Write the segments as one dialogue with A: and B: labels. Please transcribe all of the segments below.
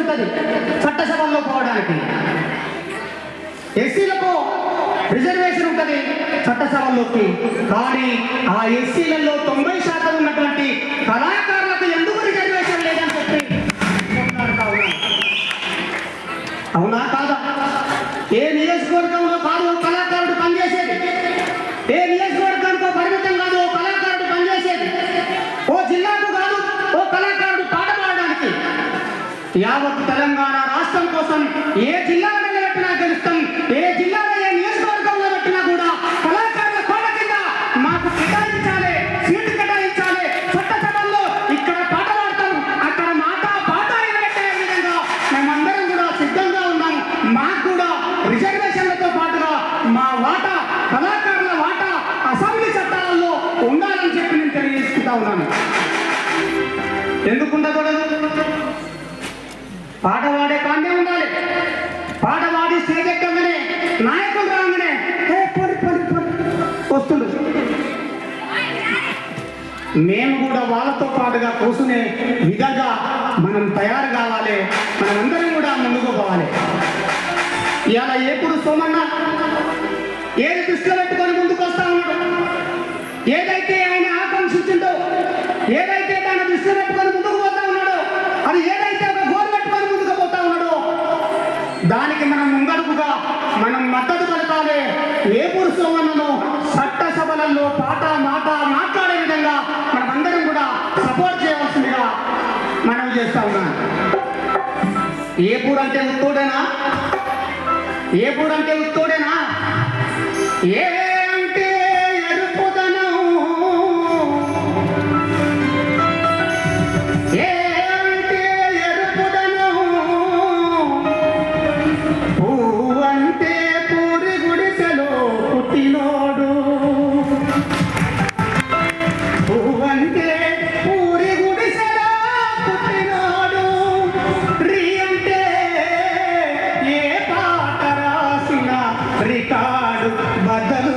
A: ఉంటుంది చట్టసభల్లో పోవడానికి, ఎస్సీలకు రిజర్వేషన్ ఉంటుంది చట్టసభల్లోకి. కానీ ఆ ఎస్సీలలో 90% ఉన్నటువంటి కళాకారులకు ఎందుకు రిజర్వేషన్ లేదని చెప్పి అవునా కాదా? ఏ నియోజకవర్గంలో కాదు కళాకారుడు పనిచేసేది, ఏ నియోజకవర్గానికో పరిమితం కాదు ఓ కళాకారుడు పనిచేసేది, ఓ జిల్లాకు కాదు ఓ కళాకారుడు పాట పాడడానికి. యావత్ తెలంగాణ రాష్ట్రం కోసం ఏ జిల్లాలో పెట్టినా గెలుస్తాం, ఏ జిల్లాలో ఏ నియోజకవర్గంలో పెట్టినా కూడా కళాకారుల కోట కింద మాకు కేటాయించాలి, సీటు కేటాయించాలి. చట్టసభల్లో ఇక్కడ పాట పాడతాం, అక్కడ మాట పాట పెట్టే విధంగా మేమందరం కూడా సిద్ధంగా ఉన్నాం. మాకు కూడా రిజర్వేషన్లతో పాటుగా మా వాటా, కళాకారుల వాటా అసెంబ్లీ చట్టాలలో ఉండాలని చెప్పి నేను తెలియజేసుకుంటా ఉన్నాను. ఎందుకు ఉండకూడదు? పాట పాడే కాండే ఉండాలి. పాట పాడి స్టేజ్ ఎక్కగానే నాయకులు రాగానే వస్తుండు. మేము కూడా వాళ్ళతో పాటుగా కూర్చునే విధంగా మనం తయారు కావాలి, మనమందరం కూడా ముందుకు పోవాలి. ఇలా ఎప్పుడు సోమన్న ఏది దృష్టిలో పెట్టుకొని ముందుకు వస్తా ఉన్నాడు, ఏదైతే ఆయన ఆకాంక్షించిందో, ఏదైతే తన దృష్టిలో పెట్టుకొని ముందుకు పోతా ఉన్నాడో, అది ఏదైతే ఒక గోల్ పెట్టుకొని ముందుకు పోతా ఉన్నాడో దానికి మనం ముందడుగుగా మనం మద్దతు పలకాలి. ఏపూరు సోమన్నను చట్టసభలలో పాట మాట మాట్లాడే విధంగా మనమందరం కూడా సపోర్ట్ చేయవలసిందిగా మనం చేస్తా ఉన్నాం. ఏపూరు అంటే ఉత్తోడేనా? ఏపూరు అంటే ఉత్తోడేనా? ఏ అంటే ఎరుపుదనం, ఏ అంటే ఎరుపుదనం, పువ్వు అంటే పూరి గుడిసెలో పుట్టినోడు, పువ్వు అంటే పూరి గుడిసెలో పుట్టినోడు, రీ అంటే ఏ పాట రాసిన రికార్డు బదలు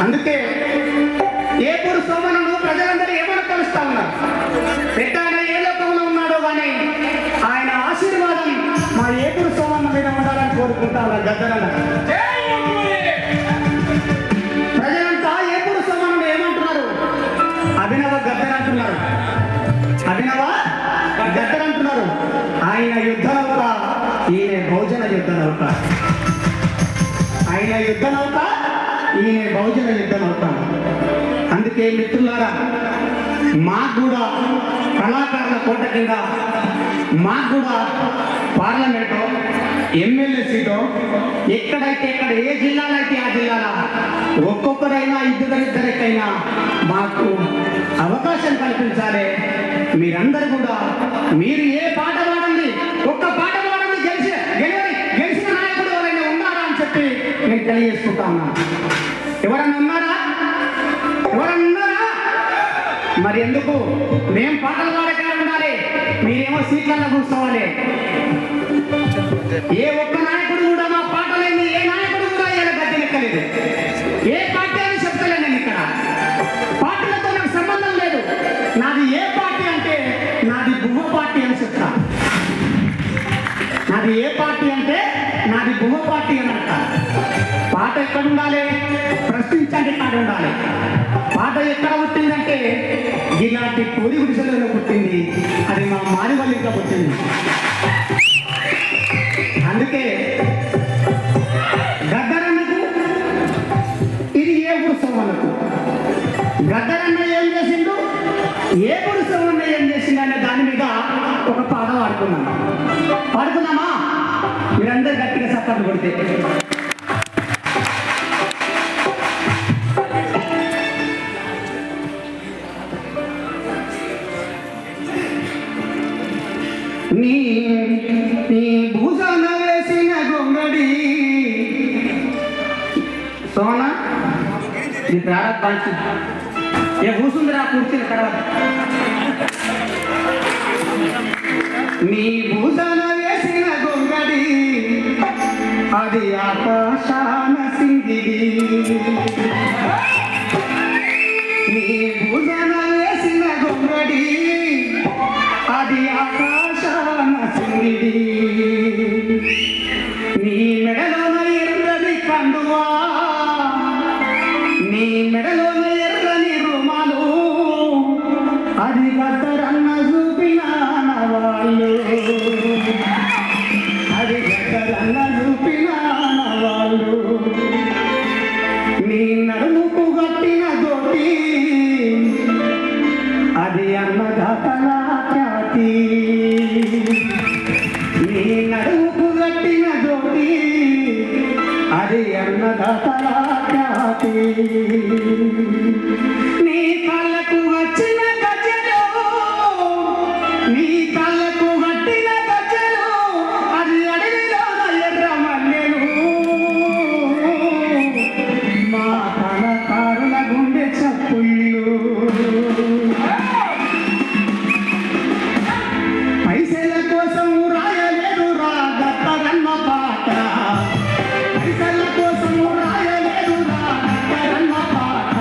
A: అందుకే ఏపూరు సోమన్నను ప్రజలందరూ ఏమని కలుస్తా ఉన్నారు? పెద్ద ఆయన ఏ లోకంలో ఉన్నాడో కానీ ఆయన ఆశీర్వాదం మా ఏపూరు సోమన్న మీద ఉండాలని కోరుకుంటా ఉన్నారు. గద్దరన్న ప్రజలంతా ఏపూరు సోమన్నను ఏమంటున్నారు? అభినవ గద్దర్ అంటున్నారు, అభినవ గద్దర్ అంటున్నారు. ఆయన యుద్ధ నౌక, ఈయన బహుజన యుద్ధ నౌక. ఆయన యుద్ధ నౌక, ఈయన బహుజన యుద్ధ నౌక. అందుకే మిత్రులారా, మాకు కూడా కళాకారుల కోట కింద మాకు కూడా పార్లమెంటు, ఎమ్మెల్యే సీటు ఎక్కడైతే ఎక్కడ, ఏ జిల్లాలో అయితే ఆ జిల్లాలో ఒక్కొక్కరైనా ఇద్దరికైనా మాకు అవకాశం కల్పించాలి. మీరందరూ కూడా మీరు ఏ పాట పాడండి, ఒక్క పాట పాడండి, గెలిచిన నాయకుడు ఎవరైనా ఉన్నారా అని చెప్పి నేను తెలియజేసుకుంటా ఉన్నాను. ఎవరన్నా ఉన్నారా? ఎవరన్నా ఉన్నారా? మరి ఎందుకు మేము పాటలు పాడక ఉండాలి, మీరేమో సీట్లలో కూర్చోవాలి? ఏ ఒక్క నాయకుడు కూడా మా పాటలేని ఏ నాయకుడు కూడా ఇలా గద్దెనెక్కలేదు. ఏ పార్టీ అని చెప్తలేదు. నేను ఇక్కడ పార్టీలతో నాకు సంబంధం లేదు. నాది ఏ పార్టీ అంటే నాది బువ్వ పార్టీ అని చెప్తా. నాది ఏ పార్టీ అంటే నాది బువ్వ పార్టీ అని అంట. పాట ఎక్కడ ఉండాలి? ప్రశ్నించండి కాడ ఉండాలి. పాట ఎక్కడ పుట్టిందంటే ఇలాంటి పూరి గుడిసెలలో పుట్టింది, అది మా మారివల్లిగా పుట్టింది. అందుకే గద్దరన్నకు ఇది ఏపూరు సోమన్నకు. గద్దరన్న ఏం చేసిండు, ఏపూరు సోమన్న ఏం చేసిండు అనే దాని మీద ఒక పాట పాడుకుందామా? మీరందరూ గట్టిగా సపోర్ట్ కొడితే. నీ భూజాన వేసిన గొంగడి సోనా నీ ప్రారంభ ఏ కూర్చుందిరా కూర్చుని తర్వాత. నీ భూజాన వేసిన గొంగడి అది ఆకాశాన సింగి సింగిడి నీ భుజన వేసిన గొంగడి అది ఆకాశాన సింగిడి నీ మెడలోన ఎర్రని కండువా నీ మెడలోన ఎర్రని రుమాలు అది గద్దరన్న చూపిన వాళ్ళు అది గద్దరన్న చూపిన వాళ్ళు నీ నడుముకు గట్టిన దోటి అది అన్నదాతల ఖ్యాతి నీ నడుముకు గట్టిన దోటి అది అన్నదాతల ఖ్యాతి నీ కళ్ళకు వచ్చిన గజలు నీ కళ్ళకు గట్టిన గజలు అది అడవిలో ఎర్ర మల్లెలు మా కళకారుల గుండె చప్పుళ్ళు పైసల కోసం రాయలేదు రా గద్దరన్న పాట పైసల కోసం రాయలేదు రా గద్దరన్న పాట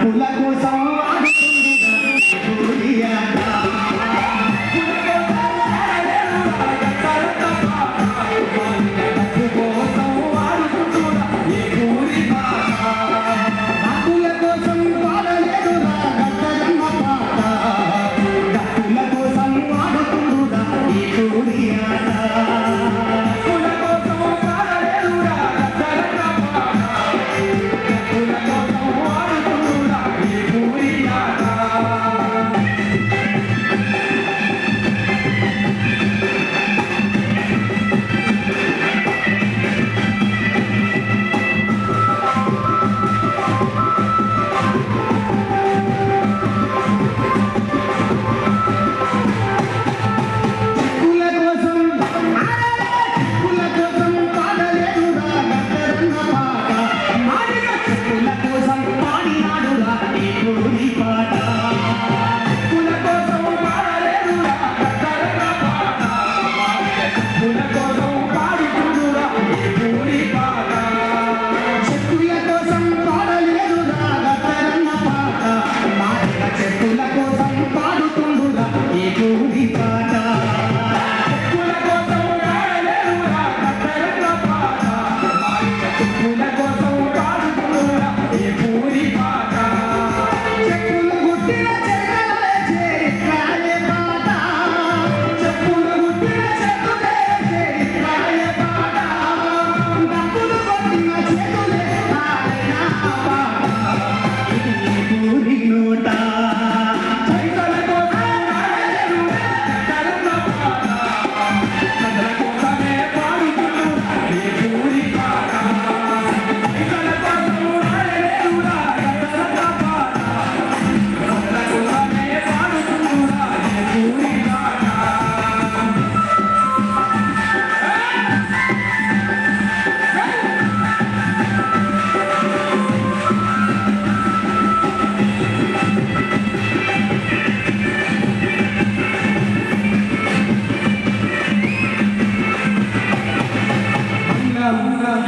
A: డబ్బుల కోసం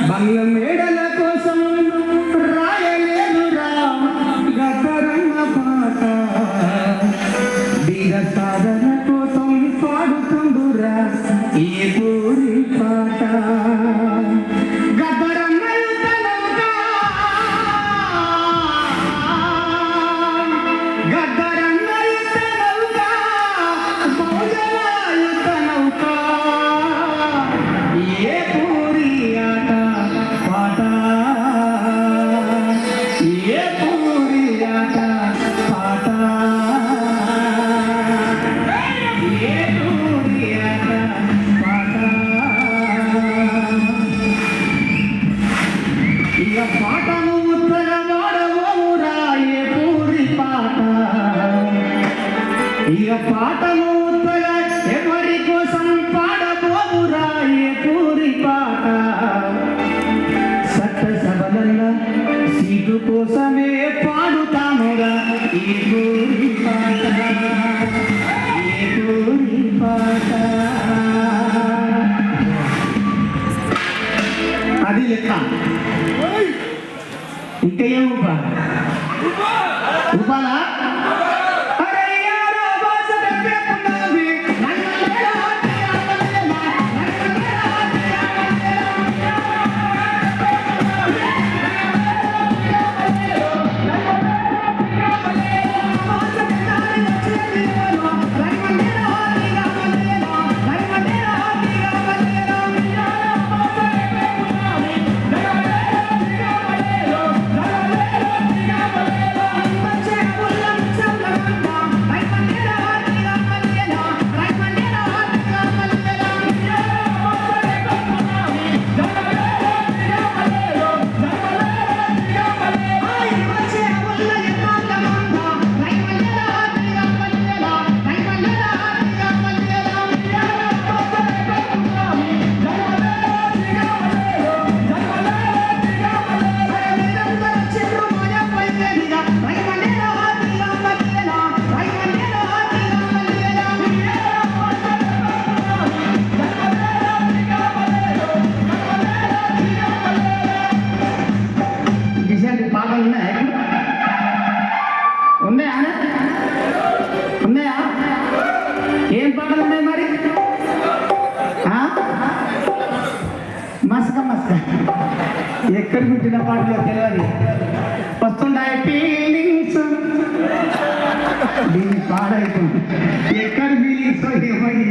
A: బంగ్ల మేడల కోసం రాయలేదురా గతరన్న పాట బీద సాధన కోసం పాడుతుండురా ఈ పూరి పాట గతరన్న యుద్ధనౌకా గతరన్న యుద్ధనౌకా బహుజన యుద్ధనౌకా ఏ పూరి ఆట పాట ఏ పూరి ఆట పాట ఏ పూరి ఆట పాట ఇక పాటను ఉత్తర వాడవోరా ఏ పూరి పాట ఇక పాటను ఉత్తర ఎవరి కోసం పాడబోవురా ఏ పూరి పాట సభలల్లా సీటు కోసమే పాడుతామురా ఈ పూరి పాట ఈ పూరి పాట అది లెక్క ఇంకా ఏం ఉపా ఉపాలా ఎక్కడి పుట్టిన పాటలో తెలియదు వస్తుంటాయి ఫీలింగ్స్ దీన్ని పాడైతుంది ఎక్కడ ఫీలింగ్స్ ఏమని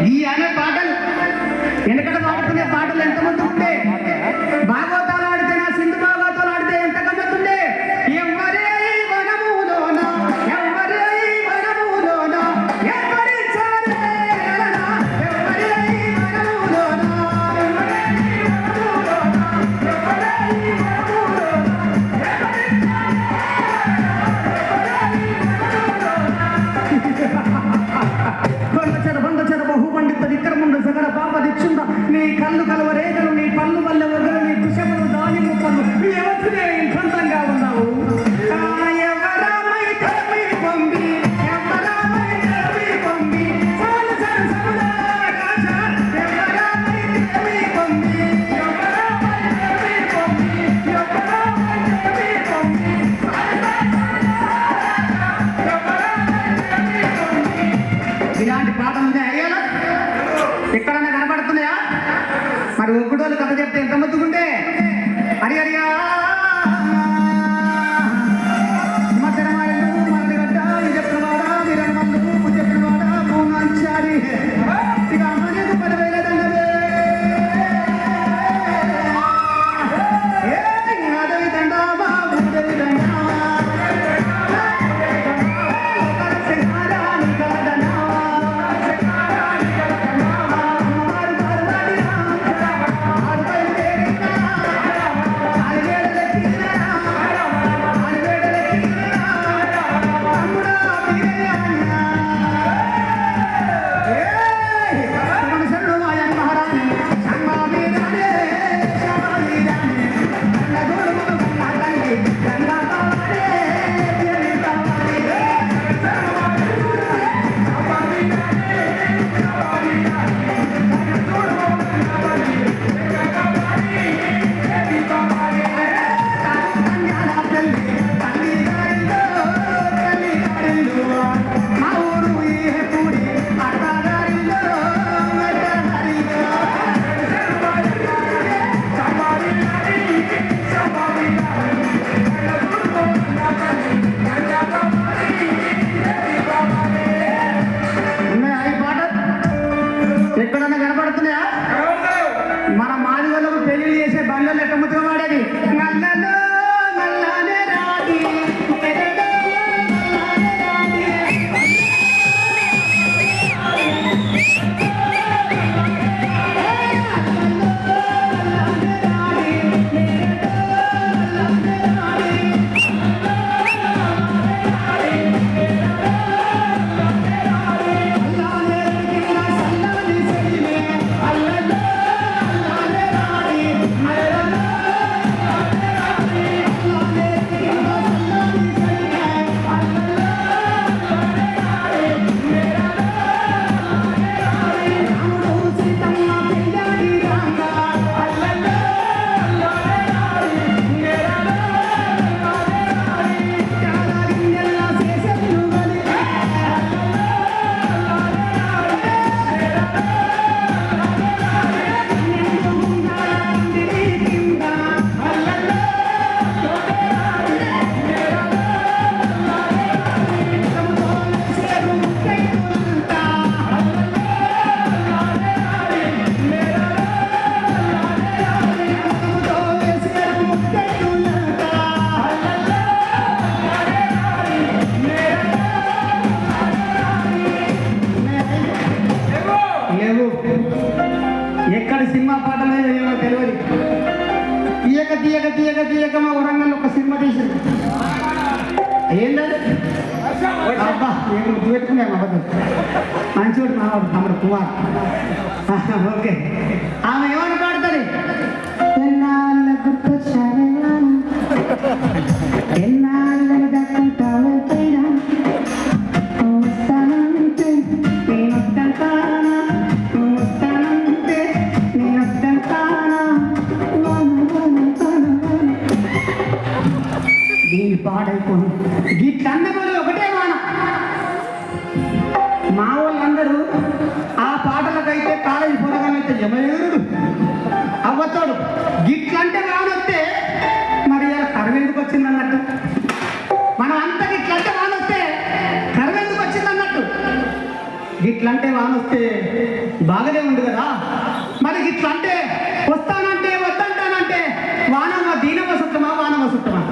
A: ఈ అనే పాటలు వెనకట పాడుకునే పాటలు ఎంతమంది ఉంటే భాగవతాలు ఆడితే నా సింధు భాగవతాలు ఆడితే ఎంత గమ్మతుండే ఎవరే వనములోన ఎవరే వనములోన ఎవరి చాలేలనా ఎవరే వనములోన ఎవరే బండ బహు పండిత విక్రముండు సగర పాప దిక్షుండ నీ కళ్ళు కలవరేగలు నీ పళ్ళు వల్ల ఒగలు నీ కుశములు దాని ముప్పలు నీ ఎవరినే ఇంకంతంగా ఉన్నావు ఇలాంటి పాటలు అయ్యాలా ఎక్కడన్నా కనబడుతున్నాయా మరి ఒక్కడోళ్ళు కథ చెప్తే ఎంత మొత్తుకుంటే అరి అరియా ఇక అమ్మకు 10,000 దండవే దండామా ఎక్కడన్నా కనపడుతున్నాయా మన మాదిగలకు పెళ్లి చేసే బండ్లు ఎట్ట ముద్దుగా వాడేది నల్లలో నల్లనే రాది ఎక్కడ సినిమా పాటలే ఏమో తెలియదు తీయక తీయక తీయక తీయక మా వరంగల్ ఒక సినిమా తీసింది ఏంటది అబ్బా నేను పెట్టుకున్నాను అబద్ధం మంచివాడు మావాడు తమ్ముడు కుమార్ ఓకే ఆమె ఏమని పాడుతుంది ఎన్నాళ్ళ గుర్తొచ్చాను ఎన్నాళ్ళని దక్కుంటావు దీని పాడైపోయి గిట్లన్నప్పుడు ఒకటే మా వాళ్ళందరూ ఆ పాటలకైతే కాలేజీ పొరగానైతే జమయూరుడు అవ్వతాడు గిట్లంటే వానొస్తే వచ్చింది అన్నట్టు. మనం అంతా ఇట్లంటే వాన వస్తే కరువు ఎందుకు వచ్చింది అన్నట్టు. ఇట్లంటే వాన వస్తే బాగానే ఉంది కదా, మరి ఇట్లంటే వస్తానంటే వద్దంటానంటే వానమ్మ దీనమ్మ సుట్టమా వానమ్మ సుట్టమా?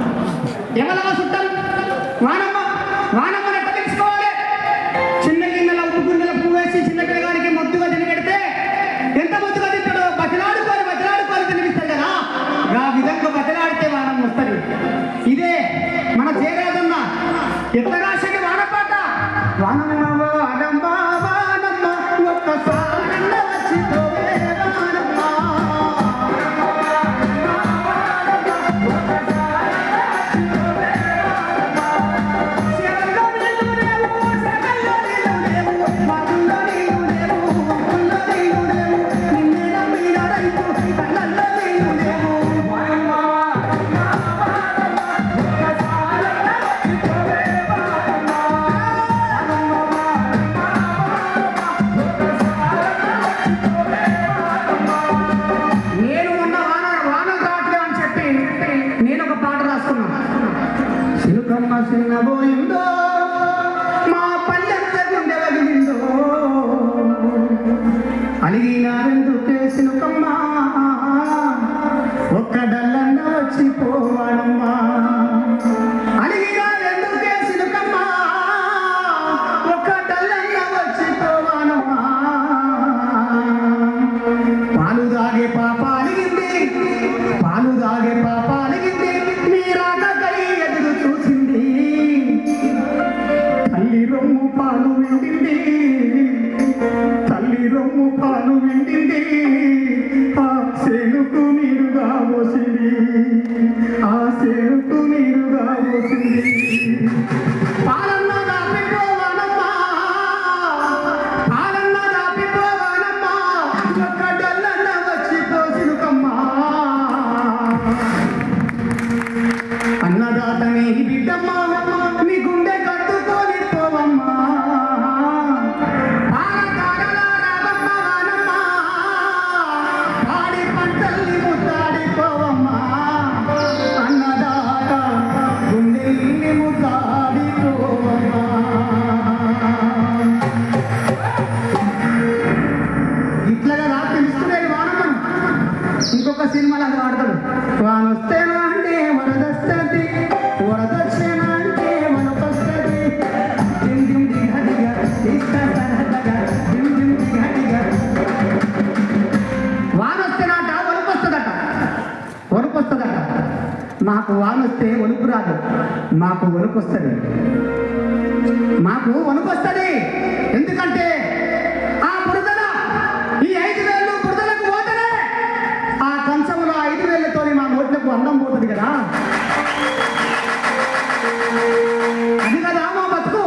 A: ఎవరమ్మ సుట్టం? వానమ్మ. వానమ్మని ఎట్లా తెలుసుకోవాలి? చిన్న గిన్నెల ఉప్పు గిన్నెల పువ్వు వేసి చిన్న పిల్లగానికి మొద్దుగా తినబెడితే ఎంత ముద్దుగా తింటాడో బతిలాడుకోని తినిపిస్తాడు కదా, ఆ విధంగా బతిలాడితే వానం వస్తుంది. ఇదే మన జయరాజన్న ఎట్లా రాసేది వానపాట. వానమ్మ వానమ్మ వానమ్మ ఒక్కసారి వచ్చిపోవే వానమ్మ. చిన్నబోయిందో మా పల్లెంత గుండె వగిలిందో అలిగినారెందుకే సినుకమ్మా ఒక్క డల్లన్న వచ్చిపోవాడమ్మా. అలిగినారెందుకే సినుకమ్మా ఒక్క డల్లన్న వచ్చిపోవాడమ్మా. పాలు దాగే పాప అలిగింది, పాలు దాగే పాప అలిగింది, మీరాకై ఎదురు చూసింది. తల్లి రొమ్ము పాలు వెండింది, తల్లి రొమ్ము పాలు వెండింది, ఆ సేనుకు నీరుగా పోసింది, ఆ సేనుకు నీరుగా పోసింది. పాలన్న దాపిపోవానమ్మా, పాలన్న దాపిపోవానమ్మా ఒక్క డల్లన్న వచ్చి పోసినుకమ్మా. అన్నదాత నీ బిడ్డమ్మా నీ గుండె కట్టుకొని పోవమ్మా. పాలకాడల రావమ్మ వానమ్మ పాడి పంటల్ని ముద్దాడిపోవమ్మా. అన్నదాత గుండెల్ని ముద్దాడిపోవమ్మా. ఇట్లాగా రాత్రి ఇస్తున్నాడు వానమ్మను. ఇంకొక సినిమాలో అది వాడతాడు. వానొస్తేనా అంటే వరదొస్తుంది, వరదొచ్చేనా అంటే వనకొస్తుంది, దిమ్ దిమ్ దిగడిగా ఇస్తా సరదగా దిమ్ దిమ్ దిగడిగా. వానొస్తేనాట వణుకొస్తుందట, వణుకొస్తుందట. మాకు వానొస్తే వణుకు రాదు, మాకు వణుకొస్తుంది, మాకు వణుకొస్తుంది. ఎందుకంటే ఆ బురదల ఈ 5,000 బురదలకు పోతేనే ఆ కంచంలో 5,000తో మా నోట్లకు అన్నం పోతుంది కదా. అది కదా మా బతుకు,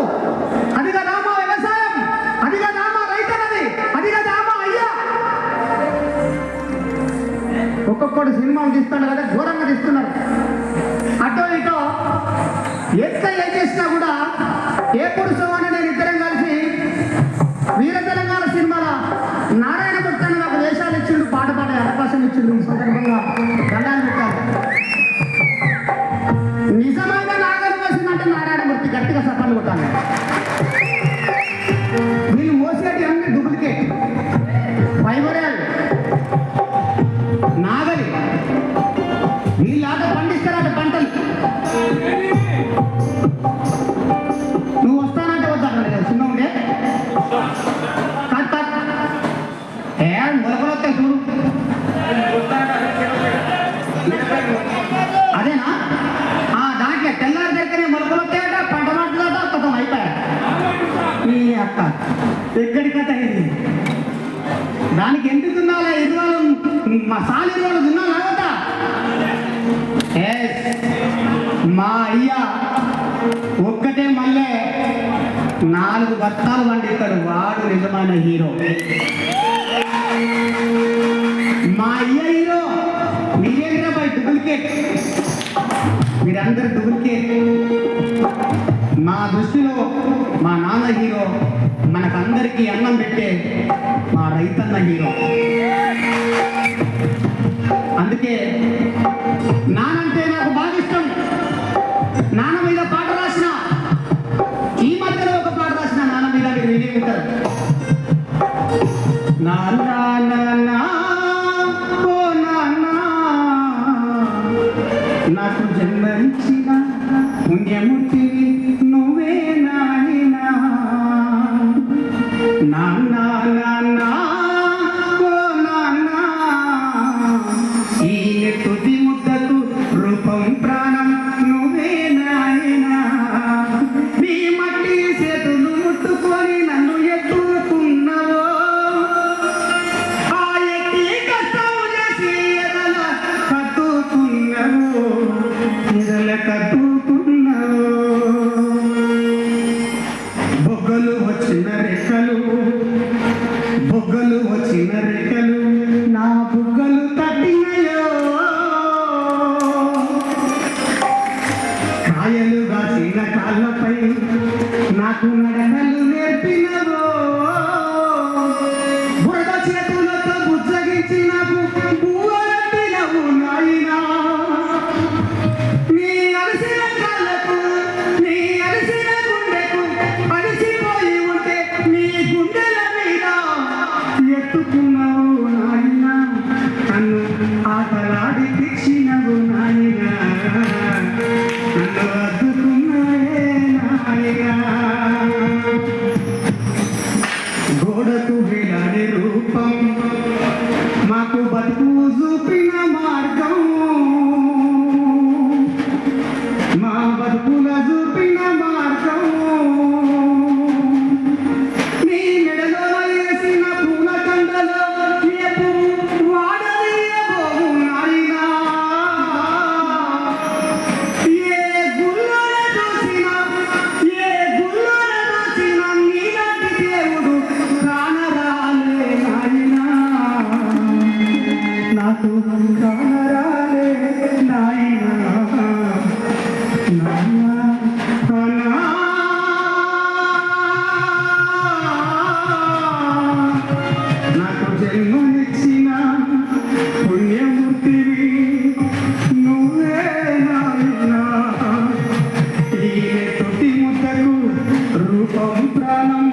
A: అది కదా మా వ్యవసాయం, అది కదా మా రైతన్నది, అది కదా మా అయ్యా. ఒక్కొక్కడు సినిమాలు తీస్తాడు కదా, ఘోరంగా తీస్తున్నారు. అటో ఇటో ఎట్లా ఏం చేసినా కూడా ఏ పురుషం అని నేను ఇద్దరం కలిసి వీర తెలంగాణ సినిమాలో నారాయణ భక్తాన్ని నాకు వేషాలు ఇచ్చిండు, పాట పాడే అవకాశం ఇచ్చిండు. ఈ సందర్భంగా దండాలు పెట్టారు. నిజమైన నాగలు వచ్చిందంటే నారాయణమూర్తి గట్టిగా సఫలు కొట్టాలి. వీళ్ళు మోసేటి అన్ని డూప్లికేట్ ఫైబరేల్ నాగలి. వీళ్ళాట పండిస్తారట పంటలు. నువ్వు వస్తానంటే వద్దా చిన్న ఉండే మొలకొలొస్తాయి చూడు. అదేనా? దాంట్లో తెల్లారి దగ్గరే మొలకొలొస్తాయట, పంట మాట్లాడట, కొత్తం అయిపోయాడు. నీ అక్క ఎక్కడి కథ అయింది? దానికి ఎందుకు తిన్నాలా? 20 మా సాలి 20 తిన్నాలా కదా. మా అయ్య ఒక్కటే మళ్ళీ 4 బత్తాలు పండిస్తాడు. వాడు నిజమైన హీరో. మా అయ్య హీరో, మీరేంద్ర బై డూప్లికేట్, మీరందరూ డూప్లికేట్. మా దృష్టిలో మా నాన్న హీరో, మనకందరికీ అన్నం పెట్టే మా రైతన్న హీరో. అందుకే నానంటే నాకు బాగా ఇష్టం. నాకు నడనలు నేర్పినవో బురద చేతులతో బుజ్జగించి నాకు పువ్వెట్టినవు నాయనా నీ అలసిన కాళ్ళకు నీ అలసిన గుండెకు అలసిపోయి ఉంటే నీ గుండెల మీద ఎత్తుకున్నావు నాయనా నన్ను ఆటలాడి తెచ్చినవు నాయనా నన్ను అద్దుకున్నాయే నాయనా గోడకు వేలాడే రూపం మాకు బతుకు చూపిన మార్గం మా బతుకుల చూపిన మార్గం నీ మెడలో వేసిన పూల కండలో ఏ పువ్వు వాడదీయబోవు నాయనా ఏ గుళ్ళోన చూసినా నీలాంటి దేవుడు కానరాలే నాయనా నాకు కానరాలే నాయనా నాయనా నాకు జన్మనిచ్చిన పుణ్యమూర్తివి నువ్వే నాయనా ఈ తొట్టి ముద్దకు రూపం ప్రాణం